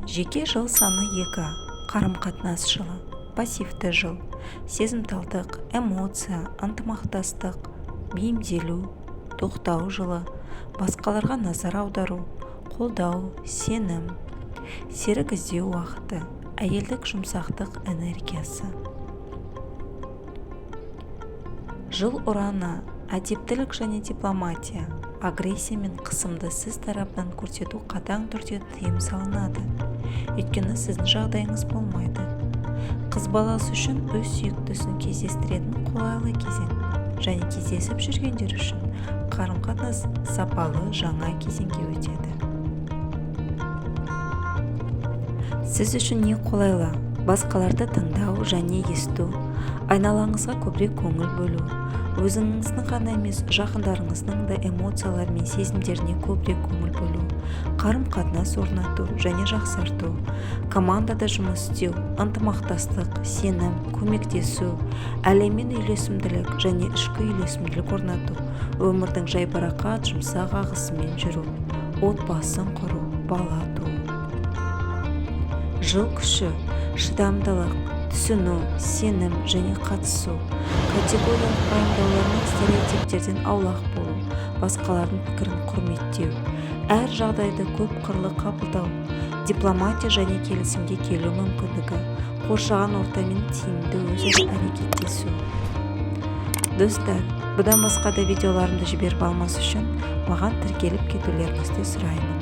Жеке жыл саны 2. Қарым-қатынас жылы. Пассивті жыл. Сезімталдық, эмоция, ынтымақтастық, бейімделу, тоқтау жылы. Басқаларға назар аудару, қолдау, сенім. Серік іздеу уақыты. Әйелдік жұмсақтық энергиясы. Жыл ұраны. Әдептілік және дипломатия. Агрессия мен қысымды сіз тарапынан көрсету қатаң түрде тыйым салынады. Өйткені сіздің жағдайыңыз болмайды. Қыз баласы үшін өз сүйіктісін кездестіретін қолайлы кезең, және кездесіп жүргендер үшін қарым-қатынас сапалы жаңа кезеңге өтеді. Сіз үшін не қолайлы? Басқаларды тыңдау және есту, айналаңызға көбірек көңіл бөлу, өзіңіздің ғана емес, жақындарыңыздың да эмоциялар мен сезімдеріне көбірек көңіл бөлу, қарым-қатынас орнату және жақсарту, командада жұмыс істеу, ынтымақтастық, сенім, көмектесу, әлеммен үйлесімділік және ішкі үйлесімділік орнату, өмірдің жайбарақат жұмсақ ағысымен жүру, отбасын құру, бала туу. Жыл күші, шыдамдылық, түсіну, сенім және қатысу, категориялық пайымдаулар мен стереотиптерден аулақ болу, басқалардың пікірін құрметтеу, әр жағдайды көп қырлы қабылдау, дипломатия және келісімге келу мүмкіндігі, қоршаған ортамен тиімді өзара әрекеттесу. Достар, бұдан басқа да видеоларымды жіберіп алмас үшін маған тіркеліп кетулеріңізді сұраймын.